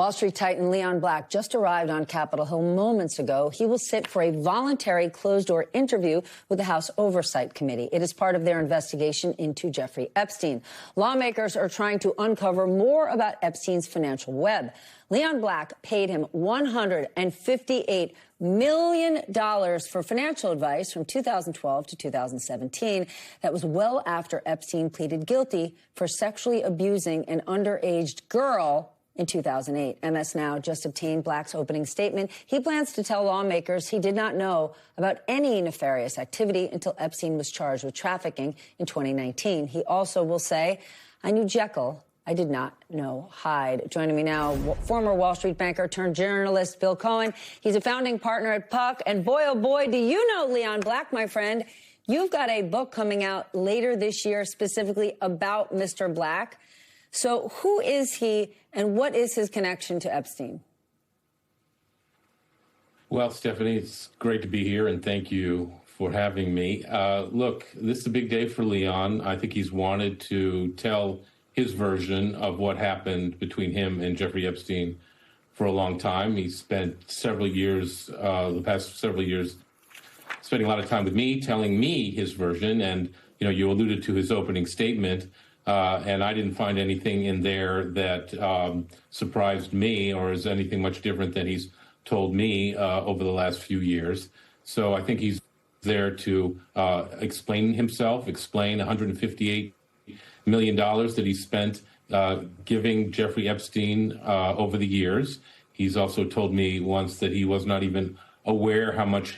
Wall Street titan Leon Black just arrived on Capitol Hill moments ago. He will sit for a voluntary closed-door interview with the House Oversight Committee. It is part of their investigation into Jeffrey Epstein. Lawmakers are trying to uncover more about Epstein's financial web. Leon Black paid him $158 million for financial advice from 2012 to 2017. That was well after Epstein pleaded guilty for sexually abusing an underage girl in 2008. MS Now just obtained Black's opening statement. He plans to tell lawmakers he did not know about any nefarious activity until Epstein was charged with trafficking in 2019. He also will say, "I knew Jekyll. I did not know Hyde." Joining me now, former Wall Street banker turned journalist Bill Cohen. He's a founding partner at Puck. And boy, oh boy, do you know Leon Black, my friend. You've got a book coming out later this year specifically about Mr. Black. So who is he and what is his connection to Epstein? Well, Stephanie, it's great to be here, and thank you for having me. Look, this is a big day for Leon. I think he's wanted to tell his version of what happened between him and Jeffrey Epstein for a long time. He spent several years, the past several years, spending a lot of time with me, telling me his version. And, you know, you alluded to his opening statement. And I didn't find anything in there that surprised me or is anything much different than he's told me over the last few years. So I think he's there to explain himself, explain $158 million that he spent giving Jeffrey Epstein over the years. He's also told me once that he was not even aware how much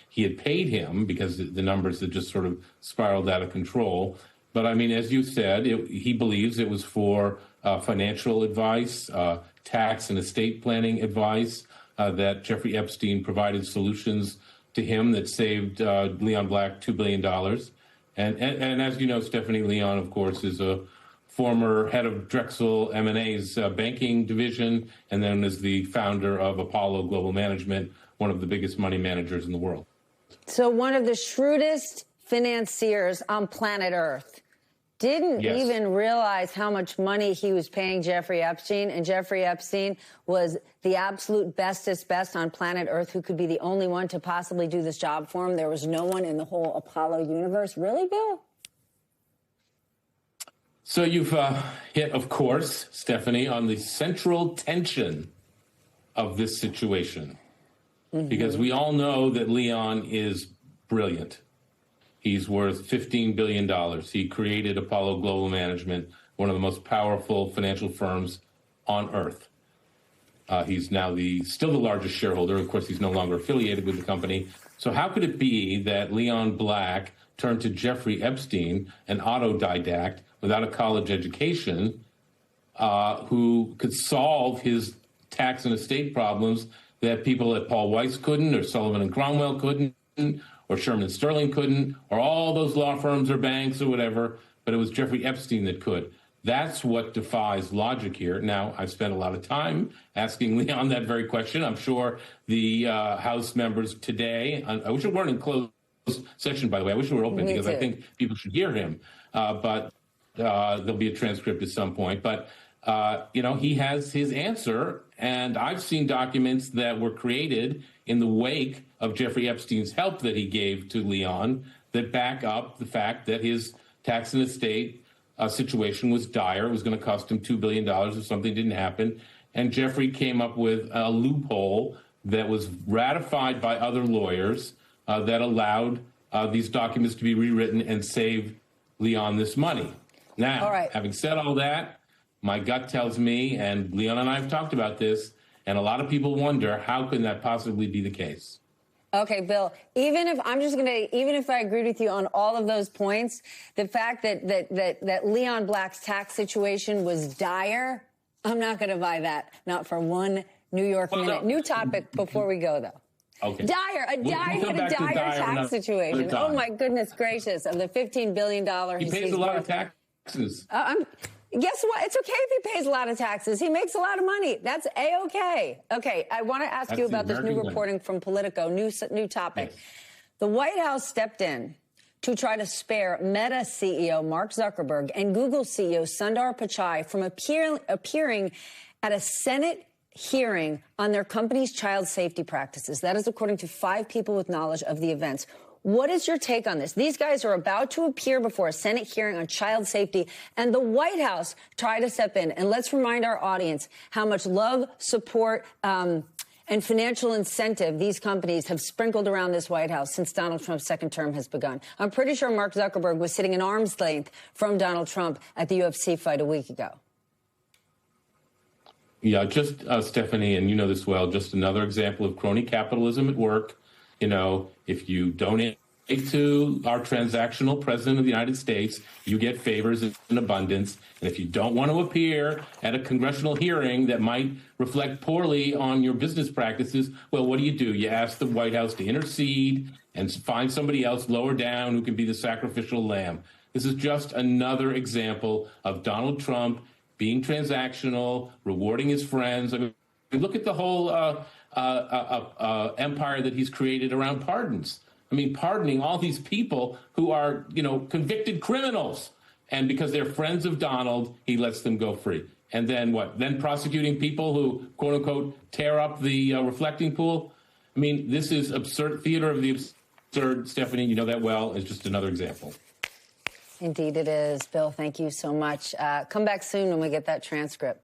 he had paid him because the numbers had just sort of spiraled out of control. But I mean, as you said, he believes it was for financial advice, tax and estate planning advice, that Jeffrey Epstein provided solutions to him that saved Leon Black $2 billion. And as you know, Stephanie, Leon, of course, is a former head of Drexel M&A's banking division, and then is the founder of Apollo Global Management, one of the biggest money managers in the world. So one of the shrewdest financiers on planet Earth didn't even realize how much money he was paying Jeffrey Epstein, and Jeffrey Epstein was the absolute bestest best on planet Earth who could be the only one to possibly do this job for him. There was no one in the whole Apollo universe. Really, Bill? So you've hit, of course, Stephanie, on the central tension of this situation, because we all know that Leon is brilliant. He's worth $15 billion. He created Apollo Global Management, one of the most powerful financial firms on earth. He's now still the largest shareholder. Of course, he's no longer affiliated with the company. So how could it be that Leon Black turned to Jeffrey Epstein, an autodidact without a college education, who could solve his tax and estate problems that people at Paul Weiss couldn't, or Sullivan and Cromwell couldn't, or Sherman and Sterling couldn't, or all those law firms or banks or whatever, but it was Jeffrey Epstein that could. That's what defies logic here. Now, I've spent a lot of time asking Leon that very question. I'm sure the House members today, I wish it weren't in closed session, by the way. I wish it were open because I think people should hear him. But there'll be a transcript at some point. But, you know, he has his answer. And I've seen documents that were created in the wake of Jeffrey Epstein's help that he gave to Leon that back up the fact that his tax and estate situation was dire. It was going to cost him $2 billion if something didn't happen. And Jeffrey came up with a loophole that was ratified by other lawyers that allowed these documents to be rewritten and save Leon this money. Now, having said all that, my gut tells me, and Leon and I have talked about this, and a lot of people wonder, how can that possibly be the case? Okay, Bill, even if I agreed with you on all of those points, the fact that Leon Black's tax situation was dire, I'm not going to buy that. Not for one New York minute. New topic before we go, though. Okay. A dire tax situation. Oh, my goodness gracious. Of the $15 billion he pays a lot of taxes. Guess what? It's okay if he pays a lot of taxes. He makes a lot of money. That's A-okay. Okay, I want to ask you about this new reporting from Politico, new topic. Yes. The White House stepped in to try to spare Meta CEO Mark Zuckerberg and Google CEO Sundar Pichai from appearing at a Senate hearing on their company's child safety practices. That is according to 5 people with knowledge of the events. What is your take on this? These guys are about to appear before a Senate hearing on child safety, and the White House tried to step in. And let's remind our audience how much love, support, and financial incentive these companies have sprinkled around this White House since Donald Trump's second term has begun. I'm pretty sure Mark Zuckerberg was sitting an arm's length from Donald Trump at the UFC fight a week ago. Yeah, just Stephanie, and you know this well, just another example of crony capitalism at work. You know, if you donate to our transactional president of the United States, you get favors in abundance. And if you don't want to appear at a congressional hearing that might reflect poorly on your business practices, well, what do? You ask the White House to intercede and find somebody else lower down who can be the sacrificial lamb. This is just another example of Donald Trump being transactional, rewarding his friends. I mean, look at the whole empire that he's created around pardons. I mean, pardoning all these people who are, you know, convicted criminals. And because they're friends of Donald, he lets them go free. And then what? Then prosecuting people who, quote unquote, tear up the reflecting pool. I mean, this is absurd, theater of the absurd. Stephanie, you know that well. It's just another example. Indeed it is. Bill, thank you so much. Come back soon when we get that transcript.